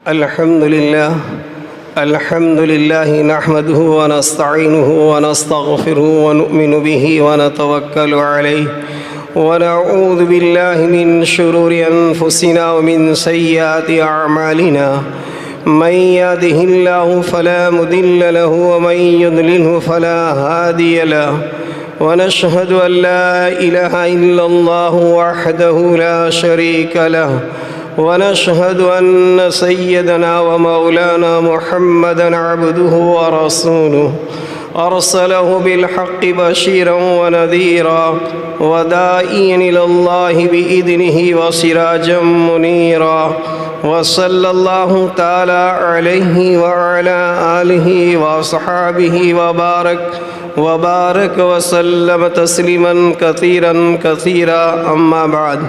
الحمد لله نحمده ونستعينه ونستغفره ونؤمن به ونتوكل عليه ونعوذ بالله من شرور أنفسنا ومن سيئات أعمالنا من يهده الله فلا مضل له ومن يضلله فلا هادي له ونشهد أن لا إله إلا الله وحده لا شريك له ونشهد أن سيدنا ومولانا محمدًا عبده ورسوله أرسله بالحق بشيرا ونذيرا وداعيا إلى الله بإذنه وسراجا منيرا وصلى الله تعالى عليه وعلى آله وأصحابه وبارك وسلم تسليما كثيرا أما بعد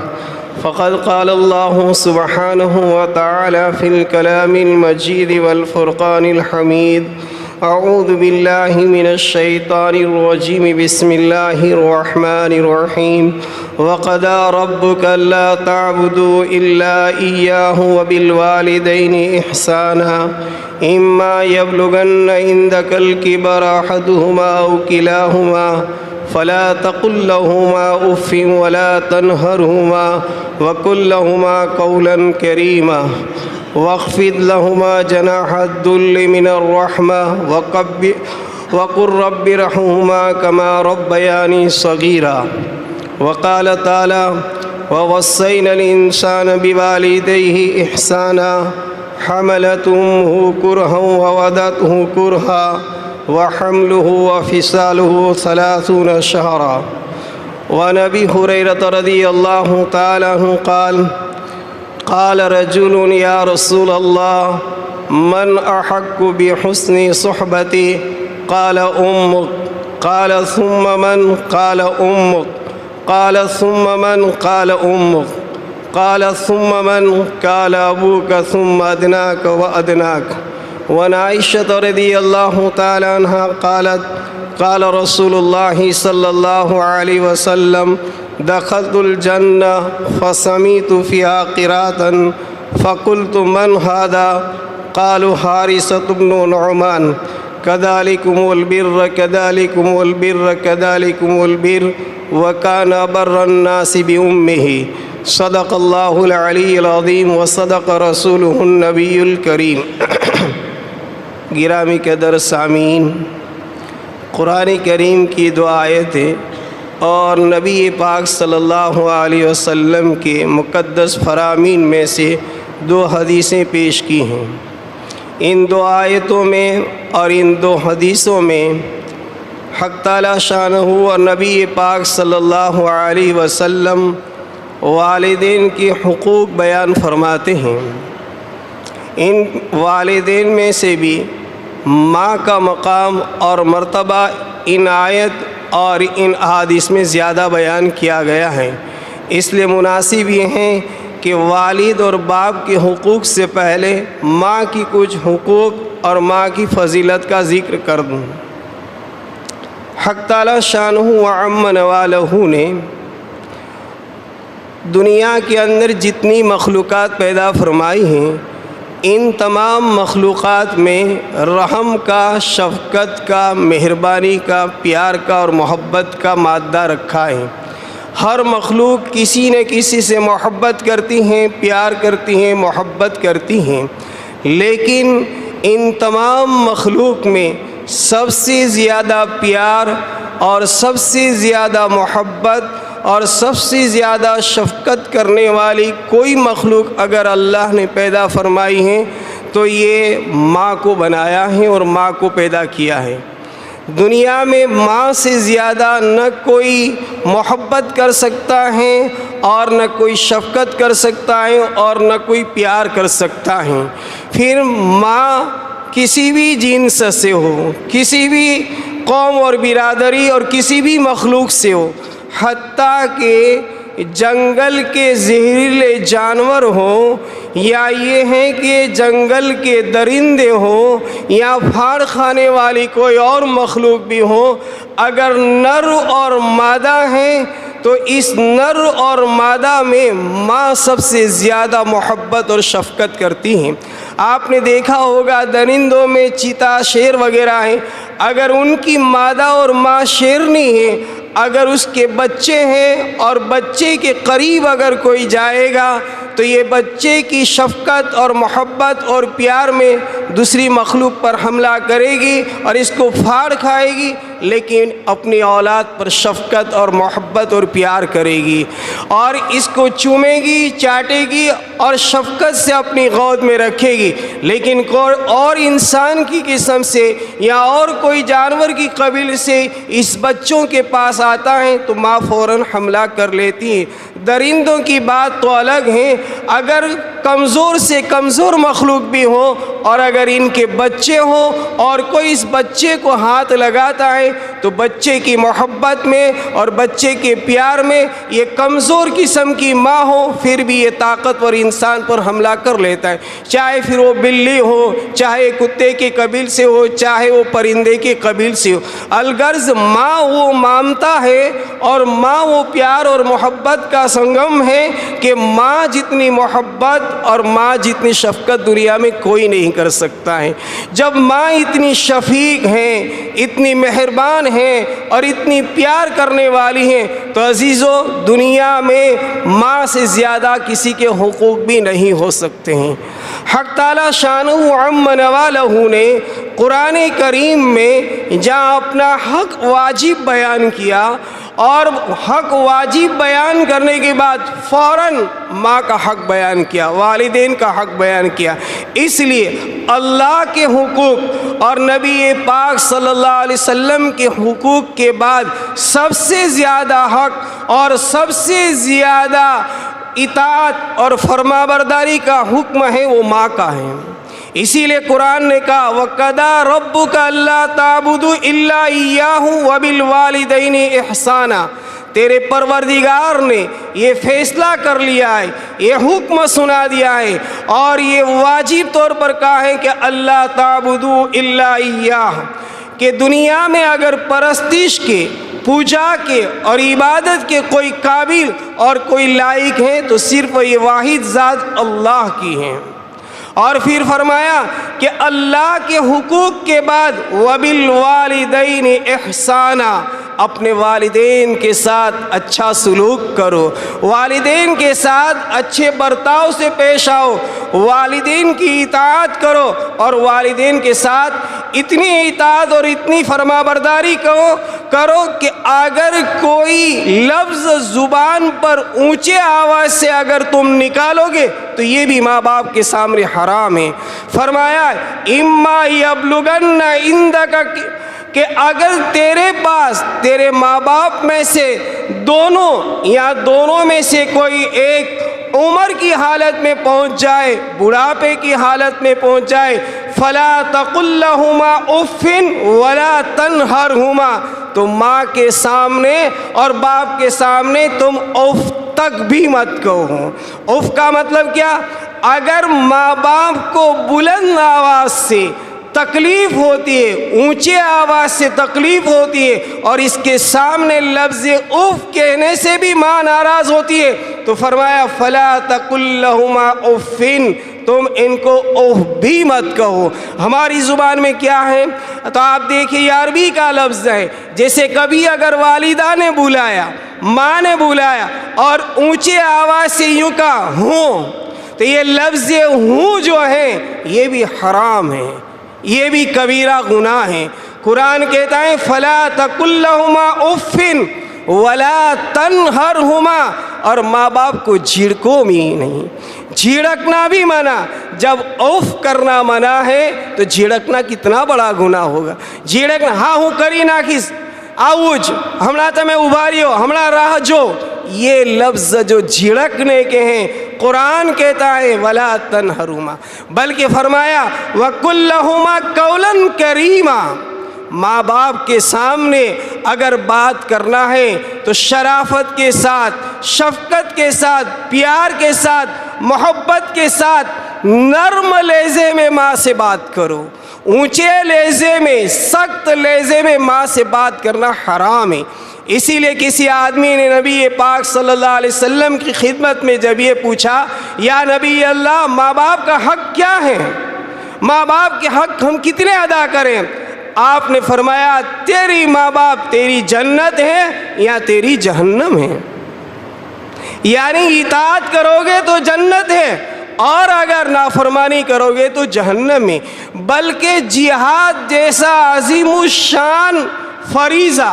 فقد قال الله سبحانه وتعالى في الكلام المجيد والفرقان الحميد أعوذ بالله من الشيطان الرجيم بسم الله الرحمن الرحيم وقضى ربك ألا تعبدوا إلا إياه وبالوالدين إحسانا إما يبلغن عندك الكبر أحدهما أو كلاهما فلا تقل لهما أف ولا تنهرهما وقل لهما قولا كريما واخفض لهما جناح الذل من الرحمة وقل رب ارحمهما كما ربياني صغيرا وقال تعالى ووصينا الإنسان بوالديه إحسانا حملته أمه كرها ووضعته كرها وحمله وفصاله 30 شهرا. وعن أبي هريرة رضي الله تعالى عنه قال رجل يا رسول الله من أحق بحسن صحبتي قال أمك قال ثم من قال أمك قال ثم من قال أمك قال ثم من قال أبوك ثم أدناك وأدناك. وعن عائشة رضي الله تعالى عنها قالت قال رسول الله صلى الله عليه وسلم دخلت الجنة فسمعت فيها قراءة فقلت من هذا قالوا حارثة بن نعمان كذلكم البر كذلكم البر كذلكم البر وكان بر الناس بأمه صدق الله العلي العظيم وصدق رسوله النبي الكريم. گرامی قدر سامعین، قرآن کریم کی دو آیتیں اور نبی پاک صلی اللہ علیہ وسلم کے مقدس فرامین میں سے دو حدیثیں پیش کی ہیں. ان دو آیتوں میں اور ان دو حدیثوں میں حق تعالی شانہ اور نبی پاک صلی اللہ علیہ وسلم والدین کے حقوق بیان فرماتے ہیں. ان والدین میں سے بھی ماں کا مقام اور مرتبہ ان آیت اور ان احادیث میں زیادہ بیان کیا گیا ہے. اس لیے مناسب یہ ہیں کہ والد اور باپ کے حقوق سے پہلے ماں کی کچھ حقوق اور ماں کی فضیلت کا ذکر کر دوں. حق تعالی شانہ وعم نوالہ نے دنیا کے اندر جتنی مخلوقات پیدا فرمائی ہیں ان تمام مخلوقات میں رحم کا، شفقت کا، مہربانی کا، پیار کا اور محبت کا مادہ رکھا ہے. ہر مخلوق کسی نہ کسی سے محبت کرتی ہیں، پیار کرتی ہیں، محبت کرتی ہیں، لیکن ان تمام مخلوق میں سب سے زیادہ پیار اور سب سے زیادہ محبت اور سب سے زیادہ شفقت کرنے والی کوئی مخلوق اگر اللہ نے پیدا فرمائی ہے تو یہ ماں کو بنایا ہے اور ماں کو پیدا کیا ہے. دنیا میں ماں سے زیادہ نہ کوئی محبت کر سکتا ہے اور نہ کوئی شفقت کر سکتا ہے اور نہ کوئی پیار کر سکتا ہے. پھر ماں کسی بھی جنس سے ہو، کسی بھی قوم اور برادری اور کسی بھی مخلوق سے ہو، حتیٰ کہ جنگل کے زہریلے جانور ہوں یا یہ ہیں کہ جنگل کے درندے ہوں یا پھاڑ کھانے والی کوئی اور مخلوق بھی ہوں، اگر نر اور مادہ ہیں تو اس نر اور مادہ میں ماں سب سے زیادہ محبت اور شفقت کرتی ہیں۔ آپ نے دیکھا ہوگا درندوں میں چیتا، شیر وغیرہ ہیں، اگر ان کی مادہ اور ماں شیرنی ہے، اگر اس کے بچے ہیں اور بچے کے قریب اگر کوئی جائے گا تو یہ بچے کی شفقت اور محبت اور پیار میں دوسری مخلوق پر حملہ کرے گی اور اس کو پھاڑ کھائے گی، لیکن اپنی اولاد پر شفقت اور محبت اور پیار کرے گی اور اس کو چومے گی، چاٹے گی اور شفقت سے اپنی گود میں رکھے گی۔ لیکن اور انسان کی قسم سے یا اور کوئی جانور کی قبیل سے اس بچوں کے پاس آتا ہے تو ماں فوراً حملہ کر لیتی ہے۔ درندوں کی بات تو الگ ہے، اگر کمزور سے کمزور مخلوق بھی ہو اور اگر ان کے بچے ہوں اور کوئی اس بچے کو ہاتھ لگاتا ہے تو بچے کی محبت میں اور بچے کے پیار میں یہ کمزور قسم کی ماں ہو پھر بھی یہ طاقتور انسان پر حملہ کر لیتا ہے، چاہے پھر وہ بلی ہو، چاہے کتے کے قبیل سے ہو، چاہے وہ پرندے کے قبیل سے ہو۔ الغرض ماں وہ مامتا ہے اور ماں وہ پیار اور محبت کا سنگم ہے کہ ماں جتنی محبت اور ماں جتنی شفقت دنیا میں کوئی نہیں کر سکتا ہے۔ جب ماں اتنی شفیق ہیں، اتنی مہربان ہیں اور اتنی پیار کرنے والی ہیں تو عزیزو دنیا میں ماں سے زیادہ کسی کے حقوق بھی نہیں ہو سکتے ہیں۔ حق تعالی شانہ عم نوالہ نے قرآن کریم میں جہاں اپنا حق واجب بیان کیا اور حق واجب بیان کرنے کے بعد فوراً ماں کا حق بیان کیا، والدین کا حق بیان کیا، اس لیے اللہ کے حقوق اور نبی پاک صلی اللہ علیہ وسلم کے حقوق کے بعد سب سے زیادہ حق اور سب سے زیادہ اطاعت اور فرمانبرداری کا حکم ہے وہ ماں کا ہے۔ اسی لیے قرآن نے کہا وَقَضَىٰ رَبُّكَ أَلَّا تَعْبُدُوا إِلَّا إِيَّاهُ وَبِالْوَالِدَيْنِ إِحْسَانًا، تیرے پروردگار نے یہ فیصلہ کر لیا ہے، یہ حکم سنا دیا ہے اور یہ واجب طور پر کہا ہے کہ اللہ تعبدوا الا ایاہ، کہ دنیا میں اگر پرستش کے، پوجا کے اور عبادت کے کوئی قابل اور کوئی لائق ہیں تو صرف یہ واحد ذات اللہ کی ہیں۔ اور پھر فرمایا کہ اللہ کے حقوق کے بعد وَبِالْوَالِدَيْنِ إِحْسَانًا، اپنے والدین کے ساتھ اچھا سلوک کرو، والدین کے ساتھ اچھے برتاؤ سے پیش آؤ، والدین کی اطاعت کرو اور والدین کے ساتھ اتنی اطاعت اور اتنی فرمانبرداری کرو کہ اگر کوئی لفظ زبان پر اونچے آواز سے اگر تم نکالو گے تو یہ بھی ماں باپ کے سامنے حرام ہے۔ فرمایا اما یبلغن عندک، کہ اگر تیرے پاس تیرے ماں باپ میں سے دونوں یا دونوں میں سے کوئی ایک عمر کی حالت میں پہنچ جائے، بڑھاپے کی حالت میں پہنچ جائے، فلا تقل لہما اف ولا تنہرہما، تو ماں کے سامنے اور باپ کے سامنے تم اف تک بھی مت کہو۔ اف کا مطلب کیا؟ اگر ماں باپ کو بلند آواز سے تکلیف ہوتی ہے، اونچے آواز سے تکلیف ہوتی ہے اور اس کے سامنے لفظ اف کہنے سے بھی ماں ناراض ہوتی ہے تو فرمایا فلا تقل لہما اف، تم ان کو اوہ بھی مت کہو۔ ہماری زبان میں کیا ہے تو آپ دیکھیں یہ عربی کا لفظ ہے، جیسے کبھی اگر والدہ نے بلایا، ماں نے بلایا اور اونچے آواز سے یوں کہا ہوں، تو یہ لفظ ہوں جو ہے یہ بھی حرام ہے، یہ بھی کبیرہ گناہ ہے۔ قرآن کہتا ہے فلا تقل لہما اف ولا تنہرہما، اور ماں باپ کو جھڑکو بھی نہیں، جھڑکنا بھی منع۔ جب اوف کرنا منع ہے تو جھڑکنا کتنا بڑا گناہ ہوگا۔ جھڑکنا ہاں ہوں کری ناکس آؤج ہمنا تمہیں ابھاریو ہمنا راہ جو، یہ لفظ جو جھڑکنے کے ہیں قرآن کہتا ہے ولا تنہرہما، بلکہ فرمایا وَقُلْ لَهُمَا قَوْلًا كَرِيمًا، ماں باپ کے سامنے اگر بات کرنا ہے تو شرافت کے ساتھ، شفقت کے ساتھ، پیار کے ساتھ، محبت کے ساتھ، نرم لہجے میں ماں سے بات کرو، اونچے لہجے میں، سخت لہجے میں ماں سے بات کرنا حرام ہے۔ اسی لیے کسی آدمی نے نبی پاک صلی اللہ علیہ وسلم کی خدمت میں جب یہ پوچھا، یا نبی اللہ، ماں باپ کا حق کیا ہے؟ ماں باپ کے حق ہم کتنے ادا کریں؟ آپ نے فرمایا، تیری ماں باپ تیری جنت ہے یا تیری جہنم ہے۔ یعنی اطاعت کرو گے تو جنت ہے، اور اگر نافرمانی کرو گے تو جہنم میں۔ بلکہ جہاد جیسا عظیم الشان فریضہ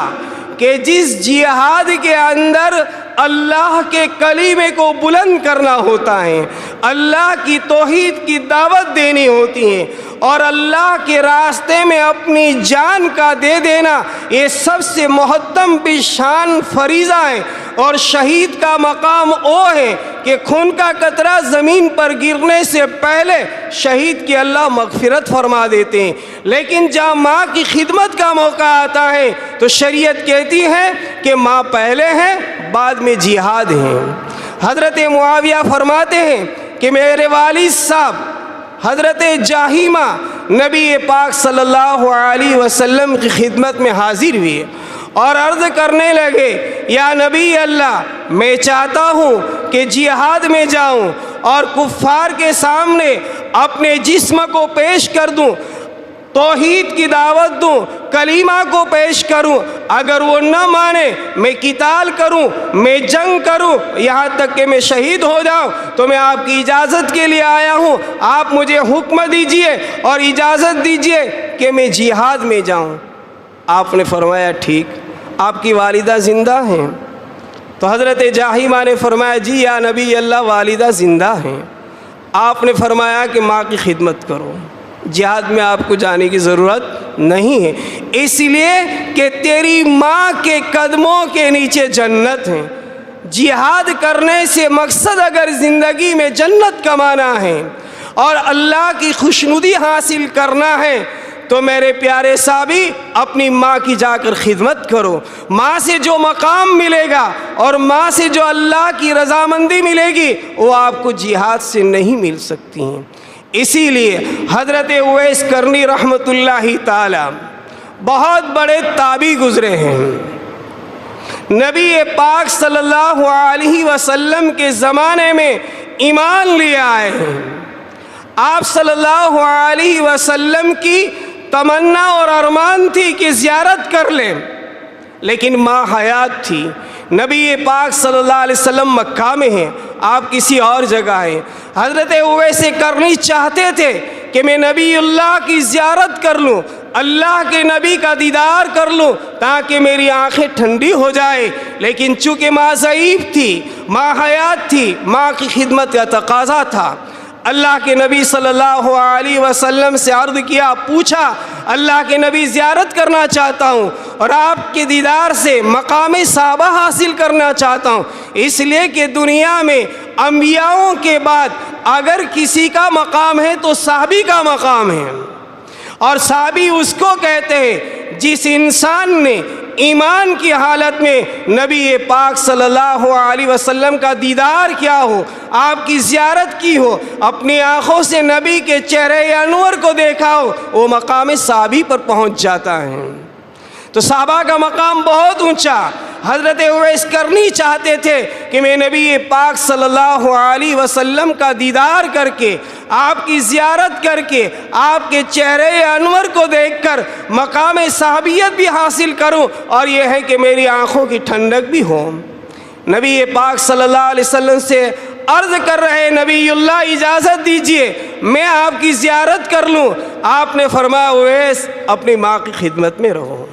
کہ جس جہاد کے اندر اللہ کے کلمے کو بلند کرنا ہوتا ہے، اللہ کی توحید کی دعوت دینی ہوتی ہے، اور اللہ کے راستے میں اپنی جان کا دے دینا، یہ سب سے محتم بشان فریضہ ہے۔ اور شہید کا مقام وہ ہے کہ خون کا قطرہ زمین پر گرنے سے پہلے شہید کی اللہ مغفرت فرما دیتے ہیں۔ لیکن جب ماں کی خدمت کا موقع آتا ہے تو شریعت کہتی ہے کہ ماں پہلے ہے، بعد میں جہاد ہے۔ حضرت معاویہ فرماتے ہیں کہ میرے والد صاحب حضرت جاہیمہ نبی پاک صلی اللہ علیہ وسلم کی خدمت میں حاضر ہوئے اور عرض کرنے لگے، یا نبی اللہ، میں چاہتا ہوں کہ جہاد میں جاؤں اور کفار کے سامنے اپنے جسم کو پیش کر دوں، توحید کی دعوت دوں، کلمہ کو پیش کروں، اگر وہ نہ مانے میں قتال کروں، میں جنگ کروں، یہاں تک کہ میں شہید ہو جاؤں، تو میں آپ کی اجازت کے لیے آیا ہوں، آپ مجھے حکم دیجئے اور اجازت دیجئے کہ میں جہاد میں جاؤں۔ آپ نے فرمایا، ٹھیک، آپ کی والدہ زندہ ہیں؟ تو حضرت جاہیمہ نے فرمایا، جی یا نبی اللہ، والدہ زندہ ہیں۔ آپ نے فرمایا کہ ماں کی خدمت کرو، جہاد میں آپ کو جانے کی ضرورت نہیں ہے، اس لیے کہ تیری ماں کے قدموں کے نیچے جنت ہے۔ جہاد کرنے سے مقصد اگر زندگی میں جنت کمانا ہے اور اللہ کی خوشنودی حاصل کرنا ہے تو میرے پیارے صحابی، اپنی ماں کی جا کر خدمت کرو۔ ماں سے جو مقام ملے گا اور ماں سے جو اللہ کی رضامندی ملے گی، وہ آپ کو جہاد سے نہیں مل سکتی ہیں۔ اسی لیے حضرت اویس کرنی رحمۃ اللہ تعالی بہت بڑے تابعی گزرے ہیں، نبی پاک صلی اللہ علیہ وسلم کے زمانے میں ایمان لے آئے ہیں۔ آپ صلی اللہ علیہ وسلم کی تمنا اور ارمان تھی کہ زیارت کر لیں، لیکن ماں حیات تھی۔ نبی پاک صلی اللہ علیہ وسلم مکہ میں ہیں، آپ کسی اور جگہ ہیں۔ حضرت اویس کرنی چاہتے تھے کہ میں نبی اللہ کی زیارت کر لوں، اللہ کے نبی کا دیدار کر لوں تاکہ میری آنکھیں ٹھنڈی ہو جائے، لیکن چونکہ ماں ضعیف تھی، ماں حیات تھی، ماں کی خدمت کا تقاضا تھا۔ اللہ کے نبی صلی اللہ علیہ وسلم سے عرض کیا، پوچھا، اللہ کے نبی زیارت کرنا چاہتا ہوں اور آپ کے دیدار سے مقام صحابہ حاصل کرنا چاہتا ہوں، اس لیے کہ دنیا میں انبیاءوں کے بعد اگر کسی کا مقام ہے تو صحابی کا مقام ہے، اور صحابی اس کو کہتے ہیں جس انسان نے ایمان کی حالت میں نبی پاک صلی اللہ علیہ وسلم کا دیدار کیا ہو، آپ کی زیارت کی ہو، اپنی آنکھوں سے نبی کے چہرے انور کو دیکھا ہو، وہ مقام صحابی پر پہنچ جاتا ہے۔ تو صحابہ کا مقام بہت اونچا۔ حضرت اویس کرنی چاہتے تھے کہ میں نبی پاک صلی اللہ علیہ وسلم کا دیدار کر کے، آپ کی زیارت کر کے، آپ کے چہرے انور کو دیکھ کر مقام صحابیت بھی حاصل کروں، اور یہ ہے کہ میری آنکھوں کی ٹھنڈک بھی ہو۔ نبی پاک صلی اللہ علیہ وسلم سے عرض کر رہے، نبی اللہ اجازت دیجئے میں آپ کی زیارت کر لوں۔ آپ نے فرمایا، اویس اپنی ماں کی خدمت میں رہو،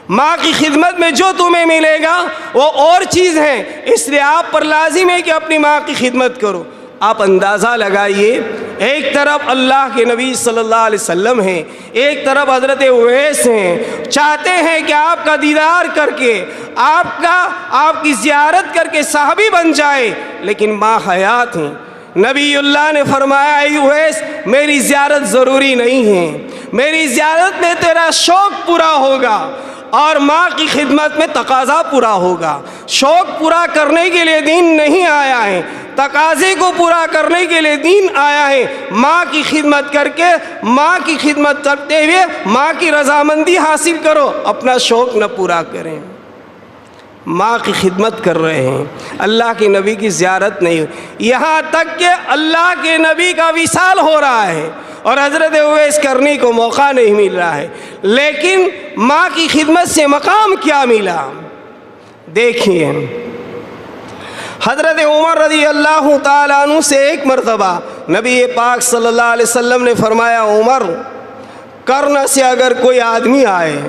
ماں کی خدمت میں جو تمہیں ملے گا وہ اور چیز ہے، اس لیے آپ پر لازم ہے کہ اپنی ماں کی خدمت کرو۔ آپ اندازہ لگائیے، ایک طرف اللہ کے نبی صلی اللہ علیہ وسلم ہیں، ایک طرف حضرت اویس ہیں، چاہتے ہیں کہ آپ کا دیدار کر کے، آپ کی زیارت کر کے صحابی بن جائے، لیکن ماں حیات ہیں۔ نبی اللہ نے فرمایا، اے اویس میری زیارت ضروری نہیں ہے، میری زیارت میں تیرا شوق پورا ہوگا، اور ماں کی خدمت میں تقاضا پورا ہوگا۔ شوق پورا کرنے کے لیے دین نہیں آیا ہے، تقاضے کو پورا کرنے کے لیے دین آیا ہے۔ ماں کی خدمت کر کے، ماں کی خدمت کرتے ہوئے ماں کی رضامندی حاصل کرو، اپنا شوق نہ پورا کریں۔ ماں کی خدمت کر رہے ہیں، اللہ کے نبی کی زیارت نہیں ہوئی، یہاں تک کہ اللہ کے نبی کا وصال ہو رہا ہے اور حضرت اویس کرنی کو موقع نہیں مل رہا ہے، لیکن ماں کی خدمت سے مقام کیا ملا؟ دیکھیے، حضرت عمر رضی اللہ تعالیٰ عنہ سے ایک مرتبہ نبی پاک صلی اللہ علیہ وسلم نے فرمایا، عمر، کرن سے اگر کوئی آدمی آئے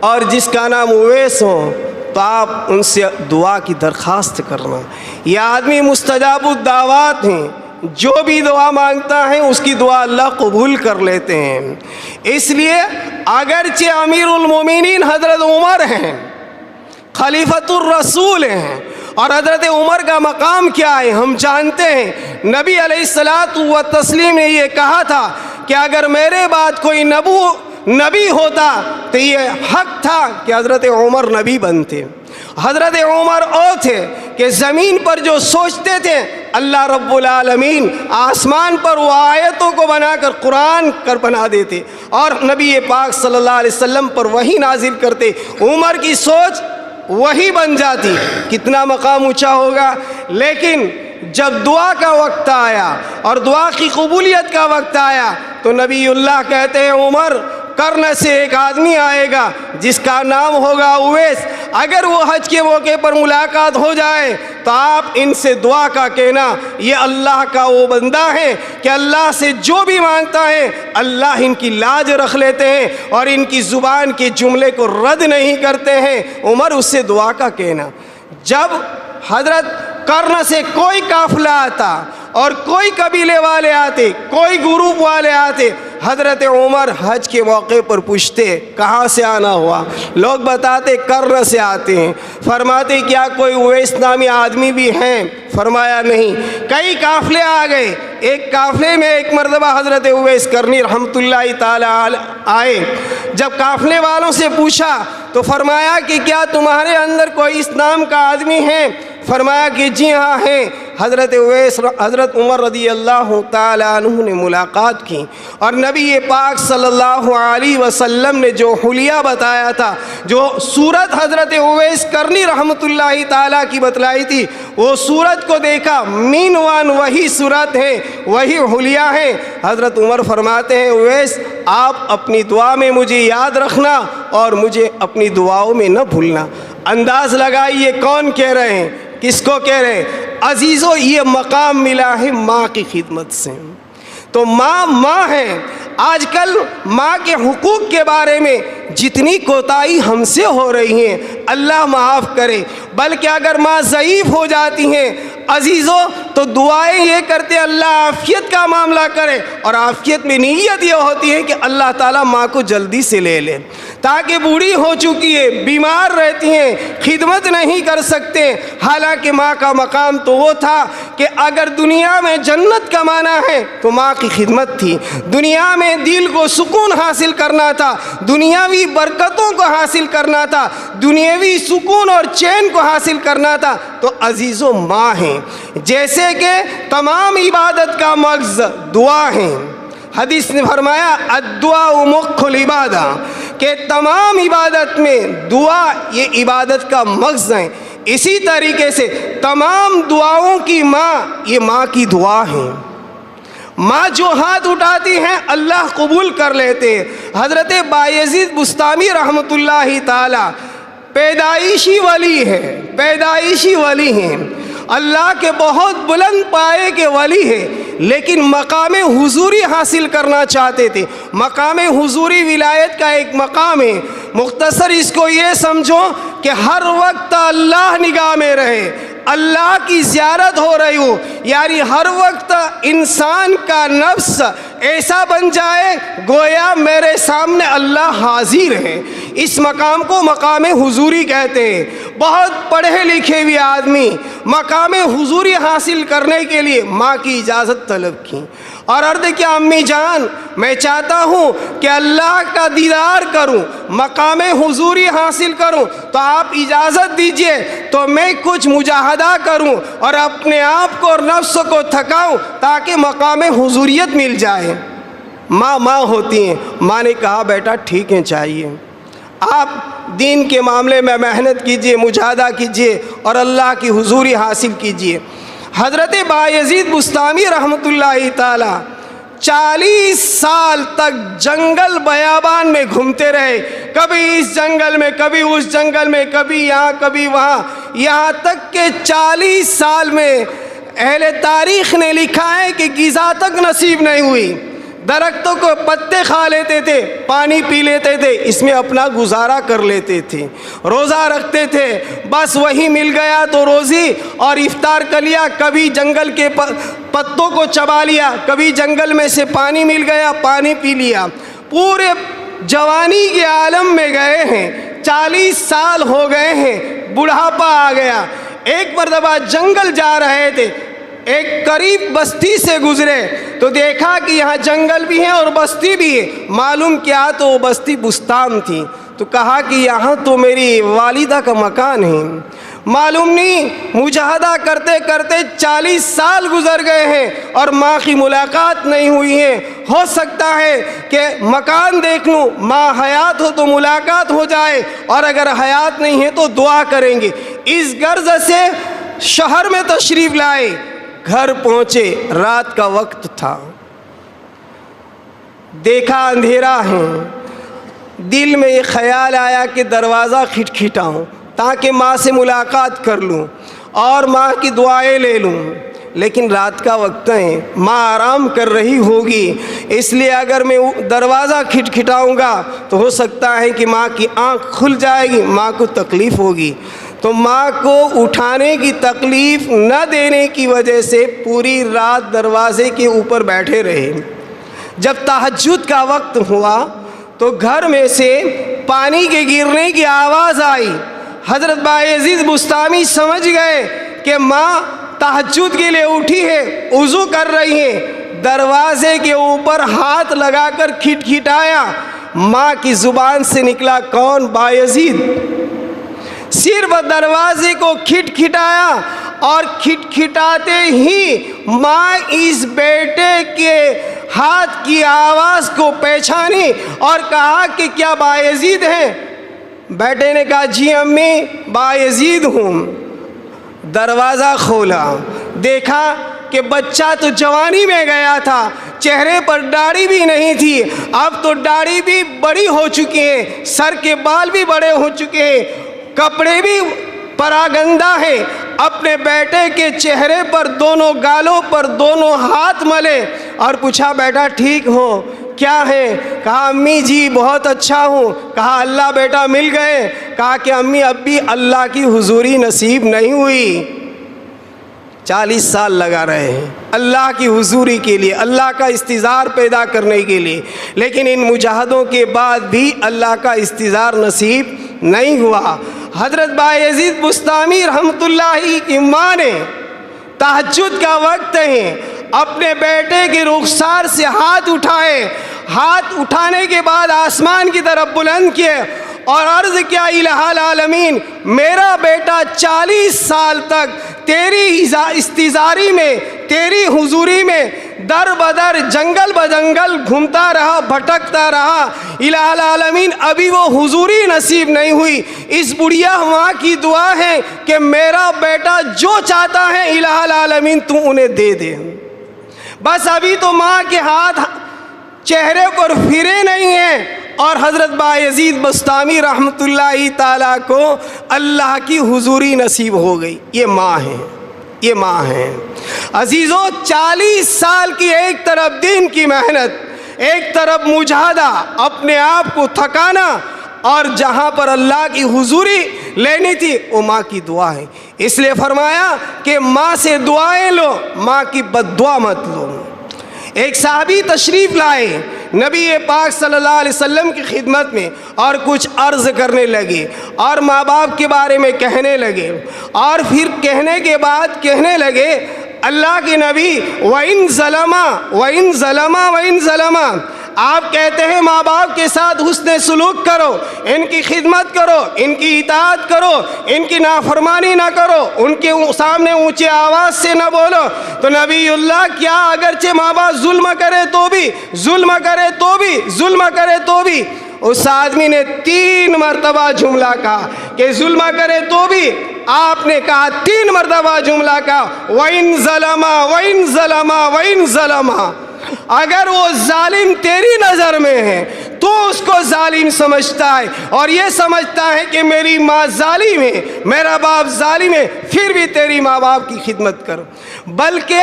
اور جس کا نام اویس ہو تو آپ ان سے دعا کی درخواست کرنا۔ یہ آدمی مستجاب الدعوات ہیں، جو بھی دعا مانگتا ہے اس کی دعا اللہ قبول کر لیتے ہیں۔ اس لیے اگرچہ امیر المومنین حضرت عمر ہیں، خلیفۃ الرسول ہیں، اور حضرت عمر کا مقام کیا ہے ہم جانتے ہیں۔ نبی علیہ الصلاۃ والتسلیم نے یہ کہا تھا کہ اگر میرے بعد کوئی نبی ہوتا تو یہ حق تھا کہ حضرت عمر نبی بنتے۔ حضرت عمر وہ تھے کہ زمین پر جو سوچتے تھے اللہ رب العالمین آسمان پر وہ آیتوں کو بنا کر قرآن کر بنا دیتے اور نبی پاک صلی اللہ علیہ وسلم پر وحی نازل کرتے۔ عمر کی سوچ وہی بن جاتی، کتنا مقام اونچا ہوگا۔ لیکن جب دعا کا وقت آیا اور دعا کی قبولیت کا وقت آیا تو نبی اللہ کہتے ہیں، عمر، کرن سے ایک آدمی آئے گا جس کا نام ہوگا اویس، اگر وہ حج کے موقع پر ملاقات ہو جائے تو آپ ان سے دعا کا کہنا، یہ اللہ کا وہ بندہ ہے کہ اللہ سے جو بھی مانگتا ہے اللہ ان کی لاج رکھ لیتے ہیں اور ان کی زبان کے جملے کو رد نہیں کرتے ہیں۔ عمر، اس سے دعا کا کہنا۔ جب حضرت کرن سے کوئی قافلہ آتا اور کوئی قبیلے والے آتے، کوئی گروپ والے آتے، حضرت عمر حج کے موقع پر پوچھتے کہاں سے آنا ہوا، لوگ بتاتے کرن سے آتے ہیں۔ فرماتے کیا کوئی اویس نامی آدمی بھی ہیں؟ فرمایا نہیں۔ کئی قافلے آ گئے، ایک قافلے میں ایک مرتبہ حضرت اویس کرنی رحمۃ اللہ تعالی آئے۔ جب قافلے والوں سے پوچھا تو فرمایا کہ کیا تمہارے اندر کوئی اس نام کا آدمی ہے؟ فرمایا کہ جی ہاں ہیں۔ حضرت عمر رضی اللہ تعالیٰ عنہ نے ملاقات کی اور نبی پاک صلی اللہ علیہ وسلم نے جو حلیہ بتایا تھا، جو صورت حضرت اویس کرنی رحمۃ اللہ تعالیٰ کی بتلائی تھی، وہ صورت کو دیکھا، مینوان وہی صورت ہے، وہی حلیہ ہے۔ حضرت عمر فرماتے ہیں، اویس، آپ اپنی دعا میں مجھے یاد رکھنا اور مجھے اپنی دعاؤں میں نہ بھولنا۔ انداز لگائیے کون کہہ رہے ہیں، کس کو کہہ رہے ہیں؟ عزیزو، یہ مقام ملا ہے ماں کی خدمت سے۔ تو ماں ہے۔ آج کل ماں کے حقوق کے بارے میں جتنی کوتاہی ہم سے ہو رہی ہیں اللہ معاف کرے، بلکہ اگر ماں ضعیف ہو جاتی ہیں عزیزو تو دعائیں یہ کرتے اللہ عافیت کا معاملہ کرے، اور عافیت میں نیت یہ ہوتی ہے کہ اللہ تعالیٰ ماں کو جلدی سے لے لے، تاکہ بوڑھی ہو چکی ہے، بیمار رہتی ہیں، خدمت نہیں کر سکتے۔ حالانکہ ماں کا مقام تو وہ تھا کہ اگر دنیا میں جنت کمانا ہے تو ماں کی خدمت تھی، دنیا میں دل کو سکون حاصل کرنا تھا، دنیاوی برکتوں کو حاصل کرنا تھا، دنیاوی سکون اور چین کو حاصل کرنا تھا تو عزیزو ماں ہیں۔ جیسے کہ تمام عبادت کا مغز دعا ہے، حدیث نے فرمایا الدعاء مخ العبادہ، کہ تمام عبادت میں دعا یہ عبادت کا مغز ہے۔ اسی طریقے سے تمام دعاؤں کی ماں یہ ماں کی دعا ہے۔ ماں جو ہاتھ اٹھاتی ہیں اللہ قبول کر لیتے ہیں۔ حضرت بایزید بستامی رحمۃ اللہ تعالی پیدائشی ولی ہے، پیدائشی ولی ہیں، اللہ کے بہت بلند پائے کے ولی ہیں، لیکن مقام حضوری حاصل کرنا چاہتے تھے۔ مقام حضوری ولایت کا ایک مقام ہے، مختصر اس کو یہ سمجھو کہ ہر وقت اللہ نگاہ میں رہے، اللہ کی زیارت ہو رہی ہو، یعنی ہر وقت انسان کا نفس ایسا بن جائے گویا میرے سامنے اللہ حاضر ہے۔ اس مقام کو مقام حضوری کہتے ہیں۔ بہت پڑھے لکھے ہوئے آدمی مقام حضوری حاصل کرنے کے لیے ماں کی اجازت طلب کی اور عرض کیا امی جان میں چاہتا ہوں کہ اللہ کا دیدار کروں، مقام حضوری حاصل کروں، تو آپ اجازت دیجئے تو میں کچھ مجاہدہ کروں اور اپنے آپ کو اور نفس کو تھکاؤں تاکہ مقام حضوریت مل جائے۔ ماں ہوتی ہیں، ماں نے کہا بیٹا ٹھیک ہے چاہیے، آپ دین کے معاملے میں محنت کیجئے، مجاہدہ کیجئے اور اللہ کی حضوری حاصل کیجئے۔ حضرت بایزید بسطامی رحمۃ اللہ تعالی 40 سال تک جنگل بیابان میں گھومتے رہے، کبھی اس جنگل میں، کبھی اس جنگل میں، کبھی یہاں کبھی وہاں، یہاں تک کہ 40 سال میں اہل تاریخ نے لکھا ہے کہ غذا تک نصیب نہیں ہوئی، درختوں کو پتے کھا لیتے تھے، پانی پی لیتے تھے، اس میں اپنا گزارا کر لیتے تھے، روزہ رکھتے تھے، بس وہی مل گیا تو روزی اور افطار کر لیا، کبھی جنگل کے پتوں کو چبا لیا، کبھی جنگل میں سے پانی مل گیا پانی پی لیا، پورے جوانی کے عالم میں گئے ہیں، 40 سال ہو گئے ہیں، بڑھاپا آ گیا۔ ایک مرتبہ جنگل جا رہے تھے، ایک قریب بستی سے گزرے تو دیکھا کہ یہاں جنگل بھی ہے اور بستی بھی ہے، معلوم کیا تو وہ بستی بستان تھی، تو کہا کہ یہاں تو میری والدہ کا مکان ہے، معلوم نہیں مجاہدہ کرتے کرتے 40 سال گزر گئے ہیں اور ماں کی ملاقات نہیں ہوئی ہے، ہو سکتا ہے کہ مکان دیکھ لوں، ماں حیات ہو تو ملاقات ہو جائے اور اگر حیات نہیں ہے تو دعا کریں گے۔ اس غرض سے شہر میں تشریف لائے، گھر پہنچے، رات کا وقت تھا، دیکھا اندھیرا ہے، دل میں یہ خیال آیا کہ دروازہ کھٹکھٹاؤں تاکہ ماں سے ملاقات کر لوں اور ماں کی دعائیں لے لوں، لیکن رات کا وقت ہے، ماں آرام کر رہی ہوگی، اس لیے اگر میں دروازہ کھٹکھٹاؤں گا تو ہو سکتا ہے کہ ماں کی آنکھ کھل جائے گی، ماں کو تکلیف ہوگی، تو ماں کو اٹھانے کی تکلیف نہ دینے کی وجہ سے پوری رات دروازے کے اوپر بیٹھے رہے۔ جب تہجد کا وقت ہوا تو گھر میں سے پانی کے گرنے کی آواز آئی، حضرت بایزید بسطامی سمجھ گئے کہ ماں تہجد کے لیے اٹھی ہے، وضو کر رہی ہے، دروازے کے اوپر ہاتھ لگا کر کھٹکھٹایا، ماں کی زبان سے نکلا کون؟ بایزید۔ صرف دروازے کو کھٹکھٹایا اور کھٹکھٹاتے ہی ماں اس بیٹے کے ہاتھ کی آواز کو پہچانی اور کہا کہ کیا بایزید ہیں؟ بیٹے نے کہا جی امی بایزید ہوں۔ دروازہ کھولا، دیکھا کہ بچہ تو جوانی میں گیا تھا، چہرے پر داڑھی بھی نہیں تھی، اب تو داڑھی بھی بڑی ہو چکی ہے، سر کے بال بھی بڑے ہو چکے ہیں، کپڑے بھی پراگندہ ہیں۔ اپنے بیٹے کے چہرے پر، دونوں گالوں پر دونوں ہاتھ ملے اور پوچھا بیٹا ٹھیک ہو؟ کیا ہے؟ کہا امی جی بہت اچھا ہوں۔ کہا اللہ بیٹا مل گئے؟ کہا کہ امی اب بھی اللہ کی حضوری نصیب نہیں ہوئی۔ 40 سال لگا رہے ہیں اللہ کی حضوری کے لیے، اللہ کا استظہار پیدا کرنے کے لیے، لیکن ان مجاہدوں کے بعد بھی اللہ کا استظہار نصیب نہیں ہوا۔ حضرت بایزید بسطامی رحمۃ اللہ کی ماں نے تہجد کا وقت ہے، اپنے بیٹے کے رخسار سے ہاتھ اٹھائے، ہاتھ اٹھانے کے بعد آسمان کی طرف بلند کیے اور عرض کیا الہ العالمین میرا بیٹا 40 سال تک تیری استظاری میں، تیری حضوری میں در بدر جنگل بجنگل گھومتا رہا، بھٹکتا رہا، الہ العالمین ابھی وہ حضوری نصیب نہیں ہوئی۔ اس بڑھیا ماں کی دعا ہے کہ میرا بیٹا جو چاہتا ہے الہ العالمین تو انہیں دے دے، بس ابھی تو ماں کے ہاتھ چہرے پر پھرے نہیں ہیں۔ اور حضرت بایزید بسطامی رحمۃ اللہ تعالیٰ کو اللہ کی حضوری نصیب ہو گئی۔ یہ ماں ہے، یہ ماں ہے۔ عزیزوں 40 سال کی ایک طرف دین کی محنت، ایک طرف مجاہدہ، اپنے آپ کو تھکانا، اور جہاں پر اللہ کی حضوری لینی تھی وہ ماں کی دعا ہے۔ اس لیے فرمایا کہ ماں سے دعائیں لو، ماں کی بد دعا مت لو۔ ایک صحابی تشریف لائے نبی پاک صلی اللہ علیہ وسلم کی خدمت میں اور کچھ عرض کرنے لگے اور ماں باپ کے بارے میں کہنے لگے، اور پھر کہنے کے بعد کہنے لگے اللہ کے نبی وَإِن ظَلَمَا آپ کہتے ہیں ماں باپ کے ساتھ حسن سلوک کرو، ان کی خدمت کرو، ان کی اطاعت کرو، ان کی نافرمانی نہ کرو، ان کے سامنے اونچے آواز سے نہ بولو۔ تو نبی اللہ کیا اگرچہ ماں باپ ظلم کرے تو بھی اس آدمی نے 3 مرتبہ جملہ کہا کہ ظلم کرے تو بھی آپ نے کہا 3 مرتبہ جملہ کہا وَإِن ظَلَمَا اگر وہ ظالم تیری نظر میں ہے تو اس کو ظالم سمجھتا ہے اور یہ سمجھتا ہے کہ میری ماں ظالم ہے، میرا باپ ظالم ہے، پھر بھی تیری ماں باپ کی خدمت کرو، بلکہ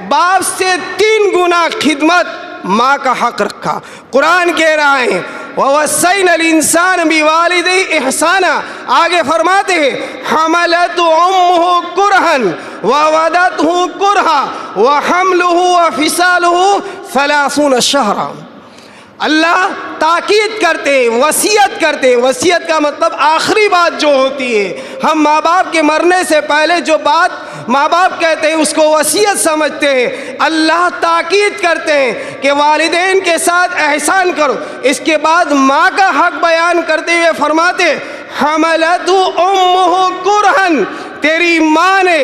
باپ سے 3 گنا خدمت ماں کا حق رکھا۔ قرآن کہہ رہا ہے وَوَصَّيْنَا الْإِنسَانَ بِوَالِدَيْهِ إِحْسَانًا، آگے فرماتے ہیں حَمَلَتْهُ أُمُّهُ كُرْهًا وَوَضَعَتْهُ كُرْهًا وَحَمْلُهُ وَفِصَالُهُ 30 شهرًا۔ اللہ تاکید کرتے ہیں، وصیت کرتے ہیں۔ وصیت کا مطلب آخری بات جو ہوتی ہے، ہم ماں باپ کے مرنے سے پہلے جو بات ماں باپ کہتے ہیں اس کو وصیت سمجھتے ہیں۔ اللہ تاکید کرتے ہیں کہ والدین کے ساتھ احسان کرو۔ اس کے بعد ماں کا حق بیان کرتے ہوئے فرماتے حملتُ أُمُّهُ كُرْهًا، تیری ماں نے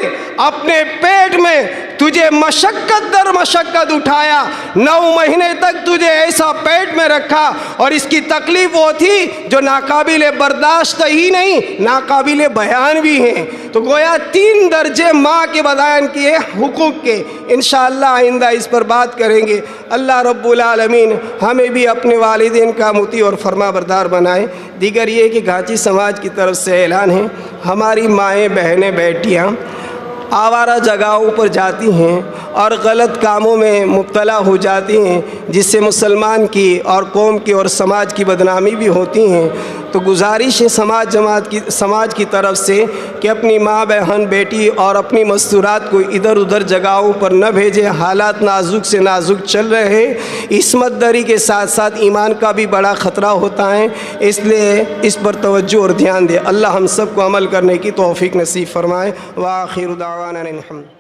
اپنے پیٹ میں تجھے مشقت در مشقت اٹھایا، 9 مہینے تک تجھے ایسا پیٹ میں رکھا، اور اس کی تکلیف وہ تھی جو ناقابل برداشت ہی نہیں، ناقابل بیان بھی ہیں۔ تو گویا 3 درجے ماں کے بیان کیے حقوق کے، انشاءاللہ آئندہ اس پر بات کریں گے۔ اللہ رب العالمین ہمیں بھی اپنے والدین کا مطیع اور فرما بردار بنائے۔ دیگر یہ کہ گھاچی سماج کی طرف سے اعلان ہے، ہماری مائیں بہنیں بیٹیاں آوارہ جگہوں پر جاتی ہیں اور غلط کاموں میں مبتلا ہو جاتی ہیں، جس سے مسلمان کی اور قوم کی اور سماج کی بدنامی بھی ہوتی ہیں۔ تو گزارش ہے سماج کی طرف سے کہ اپنی ماں بہن بیٹی اور اپنی مستورات کو ادھر ادھر جگہوں پر نہ بھیجیں۔ حالات نازک سے نازک چل رہے ہیں، عصمت دری کے ساتھ ساتھ ایمان کا بھی بڑا خطرہ ہوتا ہے، اس لیے اس پر توجہ اور دھیان دے۔ اللہ ہم سب کو عمل کرنے کی توفیق نصیب فرمائے۔ وآخر دعوانا الحمد۔